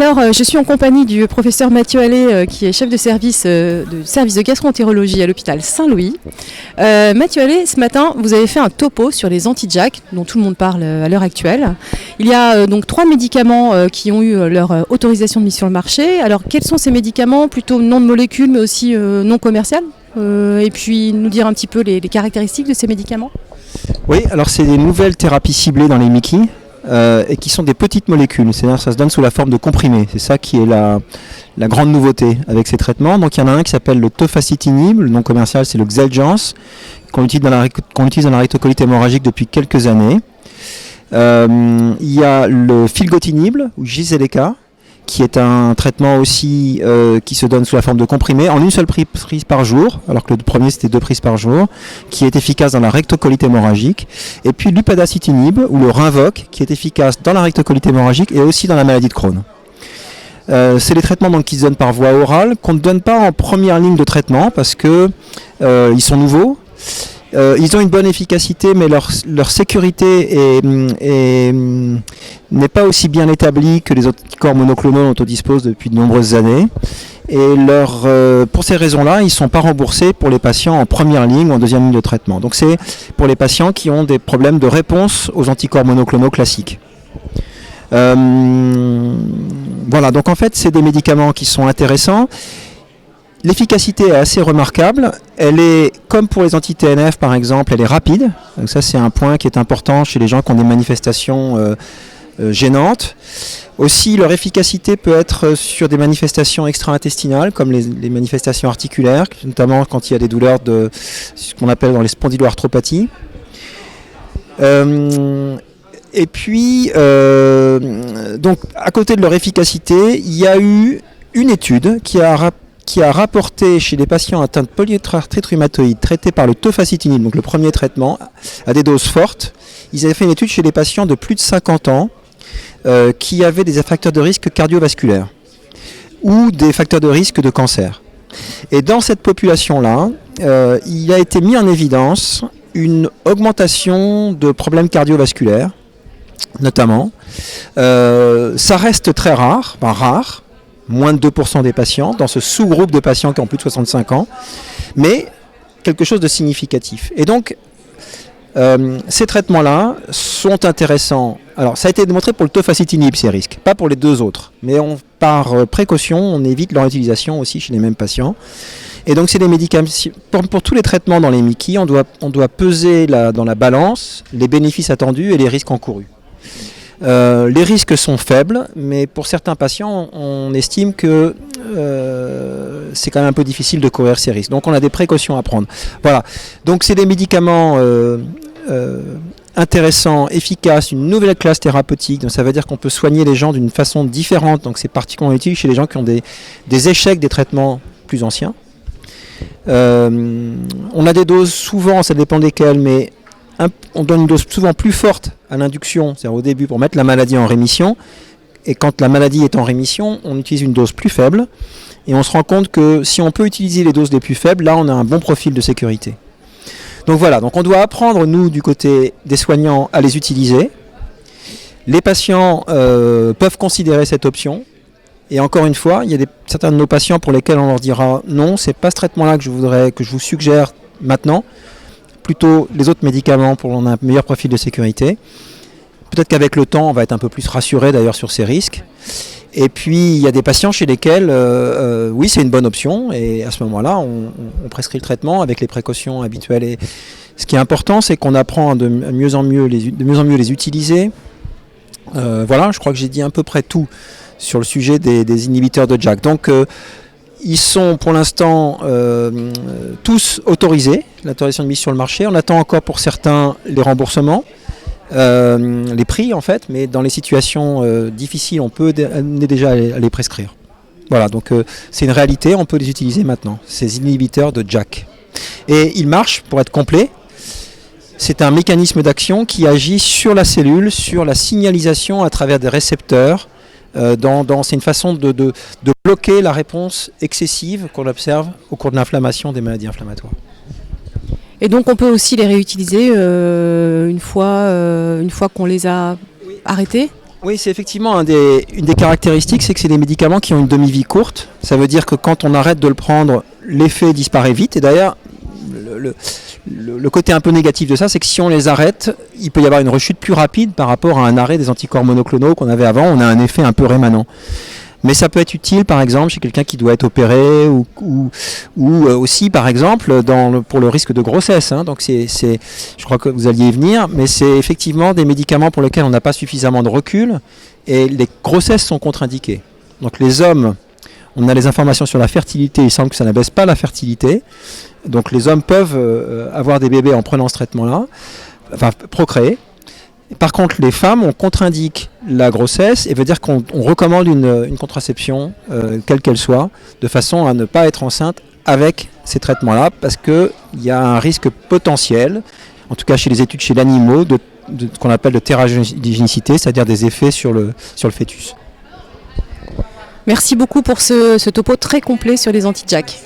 Alors, je suis en compagnie du professeur Mathieu Allais, qui est chef de service de gastroentérologie à l'hôpital Saint-Louis. Mathieu Allais, ce matin, vous avez fait un topo sur les anti-JAK, dont tout le monde parle à l'heure actuelle. Il y a donc 3 médicaments qui ont eu leur autorisation de mise sur le marché. Alors, quels sont ces médicaments, plutôt non de molécules, mais aussi non commerciales et puis nous dire un petit peu les caractéristiques de ces médicaments. Oui, alors c'est des nouvelles thérapies ciblées dans les MICI. Et qui sont des petites molécules, c'est-à-dire que ça se donne sous la forme de comprimés. C'est ça qui est la grande nouveauté avec ces traitements. Donc il y en a un qui s'appelle le tofacitinib, le nom commercial c'est le Xeljanz, qu'on utilise dans la rectocolite hémorragique depuis quelques années. Il y a le filgotinib, ou Jyseleca, qui est un traitement aussi qui se donne sous la forme de comprimés en une seule prise par jour, alors que le premier c'était 2 prises par jour, qui est efficace dans la rectocolite hémorragique. Et puis l'upadacitinib, ou le Rinvoq, qui est efficace dans la rectocolite hémorragique et aussi dans la maladie de Crohn. C'est les traitements donc, qui se donnent par voie orale, qu'on ne donne pas en première ligne de traitement parce que ils sont nouveaux. Ils ont une bonne efficacité, mais leur sécurité n'est pas aussi bien établie que les anticorps monoclonaux dont on dispose depuis de nombreuses années. Et pour ces raisons-là, ils ne sont pas remboursés pour les patients en première ligne ou en deuxième ligne de traitement. Donc c'est pour les patients qui ont des problèmes de réponse aux anticorps monoclonaux classiques. Voilà, donc en fait, c'est des médicaments qui sont intéressants. L'efficacité est assez remarquable, elle est, comme pour les anti-TNF par exemple, elle est rapide, donc ça c'est un point qui est important chez les gens qui ont des manifestations gênantes. Aussi leur efficacité peut être sur des manifestations extra-intestinales comme les manifestations articulaires, notamment quand il y a des douleurs de ce qu'on appelle dans les spondyloarthropathies. Et puis, donc à côté de leur efficacité, il y a eu une étude qui a rapporté chez les patients atteints de polyarthrite rhumatoïde traités par le tofacitinib, donc le premier traitement, à des doses fortes. Ils avaient fait une étude chez les patients de plus de 50 ans qui avaient des facteurs de risque cardiovasculaires ou des facteurs de risque de cancer. Et dans cette population-là, il a été mis en évidence une augmentation de problèmes cardiovasculaires, notamment. Ça reste très rare, moins de 2% des patients, dans ce sous-groupe de patients qui ont plus de 65 ans, mais quelque chose de significatif. Et donc, ces traitements-là sont intéressants. Alors, ça a été démontré pour le tofacitinib, ces risques, pas pour les 2 autres. Mais par précaution, on évite leur utilisation aussi chez les mêmes patients. Et donc, c'est des médicaments, pour tous les traitements dans les MICI, on doit peser dans la balance les bénéfices attendus et les risques encourus. Les risques sont faibles, mais pour certains patients, on estime que c'est quand même un peu difficile de courir ces risques. Donc on a des précautions à prendre. Voilà. Donc c'est des médicaments intéressants, efficaces, une nouvelle classe thérapeutique. Donc ça veut dire qu'on peut soigner les gens d'une façon différente. Donc c'est particulièrement utile chez les gens qui ont des échecs des traitements plus anciens. On a des doses souvent, ça dépend desquelles, mais on donne une dose souvent plus forte à l'induction, c'est-à-dire au début pour mettre la maladie en rémission. Et quand la maladie est en rémission, on utilise une dose plus faible. Et on se rend compte que si on peut utiliser les doses les plus faibles, là on a un bon profil de sécurité. Donc voilà, donc on doit apprendre, nous, du côté des soignants, à les utiliser. Les patients peuvent considérer cette option. Et encore une fois, il y a certains de nos patients pour lesquels on leur dira non, c'est pas ce traitement-là que je vous suggère maintenant. Plutôt les autres médicaments pour qu'on ait un meilleur profil de sécurité. Peut-être qu'avec le temps, on va être un peu plus rassuré d'ailleurs sur ces risques. Et puis, il y a des patients chez lesquels, oui, c'est une bonne option. Et à ce moment-là, on prescrit le traitement avec les précautions habituelles. Et ce qui est important, c'est qu'on apprend de mieux en mieux les utiliser. Voilà, je crois que j'ai dit à peu près tout sur le sujet des inhibiteurs de JAK. Donc, ils sont pour l'instant tous autorisés, l'autorisation de mise sur le marché. On attend encore pour certains les remboursements, les prix en fait, mais dans les situations difficiles, on est déjà à les prescrire. Voilà, donc c'est une réalité, on peut les utiliser maintenant, ces inhibiteurs de JAK. Et ils marchent, pour être complet, c'est un mécanisme d'action qui agit sur la cellule, sur la signalisation à travers des récepteurs. C'est une façon de bloquer la réponse excessive qu'on observe au cours de l'inflammation des maladies inflammatoires. Et donc on peut aussi les réutiliser une fois qu'on les a arrêtés ? Oui, c'est effectivement une des caractéristiques, c'est que c'est des médicaments qui ont une demi-vie courte. Ça veut dire que quand on arrête de le prendre, l'effet disparaît vite. Et d'ailleurs, le côté un peu négatif de ça, c'est que si on les arrête, il peut y avoir une rechute plus rapide par rapport à un arrêt des anticorps monoclonaux qu'on avait avant. On a un effet un peu rémanent. Mais ça peut être utile, par exemple, chez quelqu'un qui doit être opéré ou aussi, par exemple, pour le risque de grossesse. Hein. Donc, je crois que vous alliez y venir, mais c'est effectivement des médicaments pour lesquels on n'a pas suffisamment de recul et les grossesses sont contre-indiquées. Donc, les hommes, on a les informations sur la fertilité, il semble que ça n'abaisse pas la fertilité. Donc, les hommes peuvent avoir des bébés en prenant ce traitement-là, enfin, procréer. Par contre, les femmes, on contre-indique la grossesse et veut dire qu'on recommande une contraception, quelle qu'elle soit, de façon à ne pas être enceinte avec ces traitements-là, parce qu'il y a un risque potentiel, en tout cas chez les études chez l'animal, de ce qu'on appelle de tératogénicité, c'est-à-dire des effets sur le fœtus. Merci beaucoup pour ce topo très complet sur les anti-JAK.